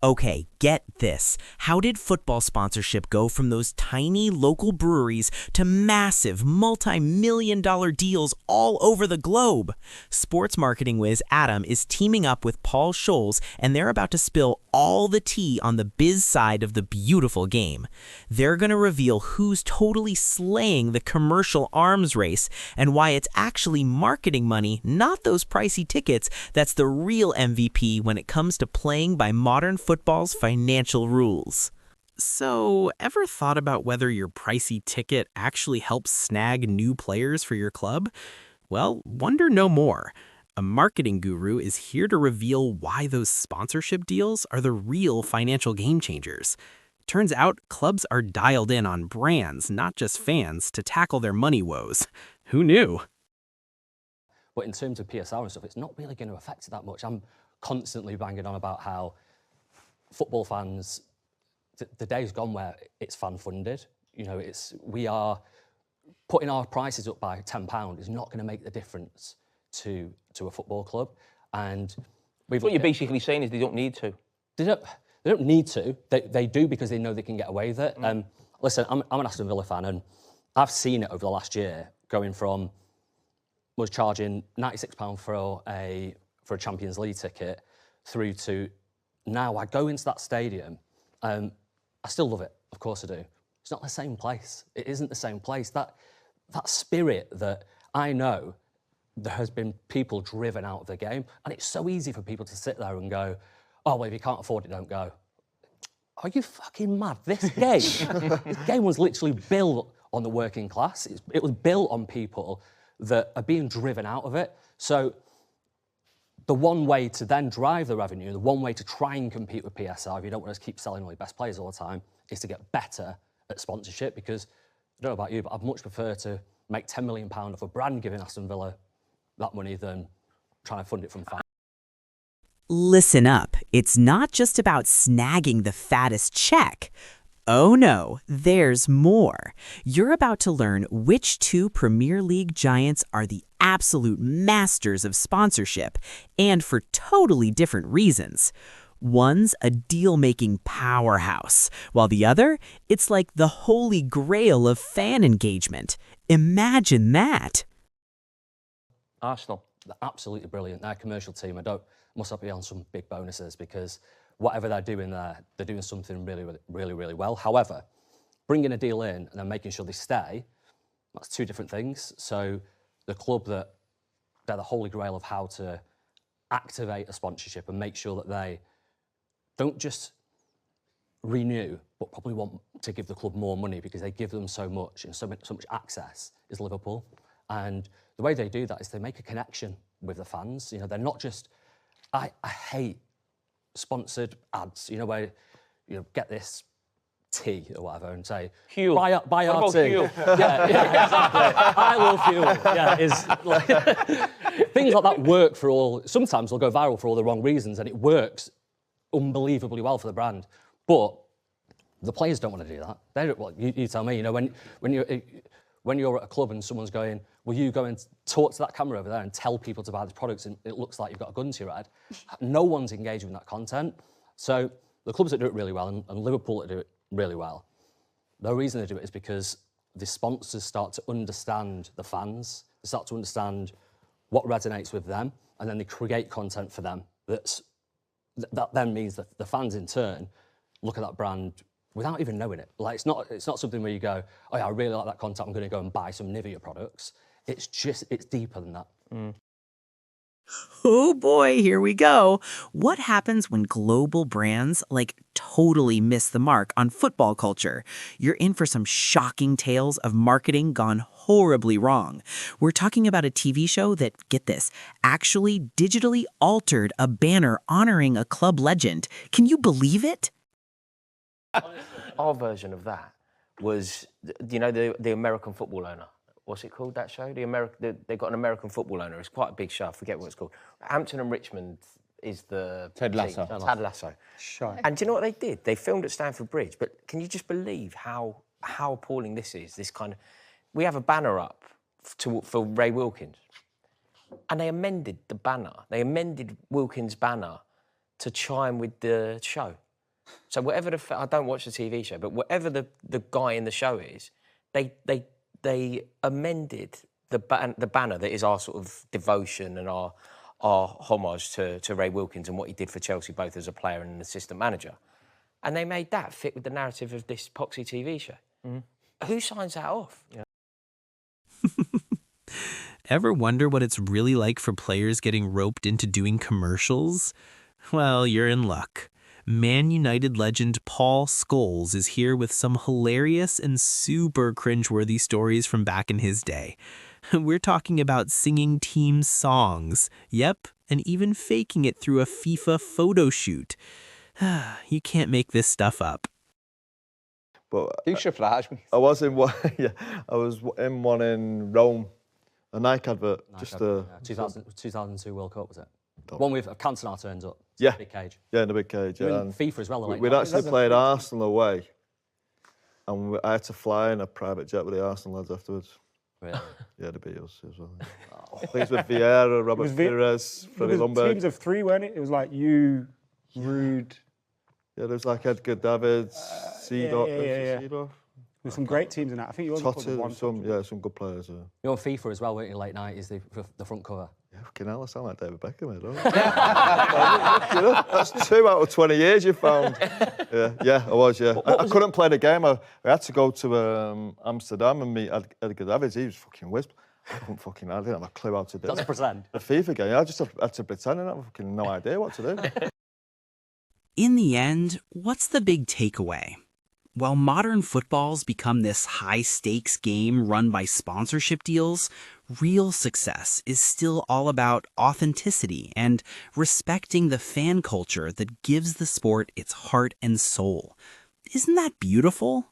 Okay, get this. How did football sponsorship go from those tiny local breweries to massive multi-million-dollar deals all over the globe? Sports marketing whiz Adam is teaming up with Paul Scholes, and they're about to spill all the tea on the biz side of the beautiful game. They're going to reveal who's totally slaying the commercial arms race and why it's actually marketing money, not those pricey tickets, that's the real MVP when it comes to playing by modern football's financial rules. So, ever thought about whether your pricey ticket actually helps snag new players for your club? Well, wonder no more. A marketing guru is here to reveal why those sponsorship deals are the real financial game changers. Turns out clubs are dialed in on brands, not just fans, to tackle their money woes. Who knew? But in terms of PSR and stuff, it's not really going to affect it that much. I'm constantly banging on about how football fans, the day's gone where it's fan-funded. You know, we are putting our prices up by £10 is not going to make the difference to a football club. And what you're basically saying is they don't need to. They don't need to. They do because they know they can get away with it. Listen, I'm an Aston Villa fan, and I've seen it over the last year going from was charging £96 for a Champions League ticket through to now I go into that stadium, I still love it, of course I do. It's not the same place. It isn't the same place. That spirit that I know there has been people driven out of the game, and it's so easy for people to sit there and go, oh, well, if you can't afford it, don't go. Are you fucking mad? This game was literally built on the working class. It was built on people that are being driven out of it. So the one way to then drive the revenue, the one way to try and compete with PSR, if you don't want to keep selling all your best players all the time, is to get better at sponsorship, because I don't know about you, but I'd much prefer to make £10 million off a brand giving Aston Villa that money than trying to fund it from fans. Listen up, it's not just about snagging the fattest check. Oh no, there's more. You're about to learn which two Premier League giants are the absolute masters of sponsorship, and for totally different reasons. One's a deal-making powerhouse, while the other, it's like the holy grail of fan engagement. Imagine that. Arsenal. They're absolutely brilliant. Their commercial team, must not be on some big bonuses, because whatever they're doing there, they're doing something really well. However, bringing a deal in and then making sure they stay, that's two different things. So the club they're the holy grail of how to activate a sponsorship and make sure that they don't just renew, but probably want to give the club more money because they give them so much and so much access, is Liverpool. And the way they do that is they make a connection with the fans. You know, they're not just, I hate sponsored ads, you know, where you get this tea or whatever and say, Fuel. buy our tea. Fuel? Yeah, exactly. I will fuel. Yeah, is like, things like that work for all. Sometimes they'll go viral for all the wrong reasons, and it works unbelievably well for the brand. But the players don't want to do that. They don't. Well, you tell me. You know, when you're at a club and someone's going, will you go and talk to that camera over there and tell people to buy the products, and it looks like you've got a gun to your head? No one's engaging with that content. So the clubs that do it really well, and Liverpool that do it really well, the reason they do it is because the sponsors start to understand the fans, they start to understand what resonates with them, and then they create content for them. That then means that the fans in turn look at that brand without even knowing it. Like, it's not something where you go, oh yeah, I really like that content, I'm going to go and buy some Nivea products. It's deeper than that. Oh boy, here we go. What happens when global brands totally miss the mark on football culture? You're in for some shocking tales of marketing gone horribly wrong. We're talking about a TV show that, get this, actually digitally altered a banner honoring a club legend. Can you believe it? Our version of that was, you know, the American football owner. What's it called, that show? They've got an American football owner. It's quite a big show. I forget what it's called. Hampton and Richmond is the Ted Lasso. team. Ted Lasso. Sure. And do you know what they did? They filmed at Stamford Bridge. But can you just believe how appalling this is? This kind of, we have a banner up for Ray Wilkins, and they amended the banner. They amended Wilkins' banner to chime with the show. So whatever I don't watch the TV show, but whatever the guy in the show is, they amended the banner that is our sort of devotion and our homage to Ray Wilkins and what he did for Chelsea, both as a player and an assistant manager. And they made that fit with the narrative of this poxy TV show. Who signs that off? Yeah. Ever wonder what it's really like for players getting roped into doing commercials? Well, you're in luck. Man United legend Paul Scholes is here with some hilarious and super cringe-worthy stories from back in his day. We're talking about singing team songs. Yep, and even faking it through a FIFA photo shoot. You can't make this stuff up. But You surprised me. I was in one. Yeah, I was in one in Rome. A Nike advert. Nike advert, yeah. 2002 World Cup, was it? Don't- One with Cantona turns up. Yeah. Big cage. Yeah, in the big cage. You Yeah. in And FIFA as well. Like, we'd actually played Arsenal away, and I had to fly in a private jet with the Arsenal lads afterwards. Really? Yeah, the beat us as well. I think it's with Vieira, Robert was Pires, Freddie It was Lundberg. teams of three, weren't it? It was like you, Rude. Yeah, there was like Edgar Davids, Seedorf. yeah. Seedorf. There's some great teams in that. I think you only put the one. Totti, some good players. You're on FIFA as well, weren't you? Late night is the front cover. Yeah, fucking hell, I sound like David Beckham, I don't you know, that's 2 out of 20 years you found. Yeah, I was, yeah. I couldn't play the game. I had to go to Amsterdam and meet Edgar Davids. He was fucking whiz. I didn't have a clue how to do it. That's pretend. The FIFA game, I just had to pretend and I had fucking no idea what to do. In the end, what's the big takeaway? While modern football's become this high-stakes game run by sponsorship deals, real success is still all about authenticity and respecting the fan culture that gives the sport its heart and soul. Isn't that beautiful?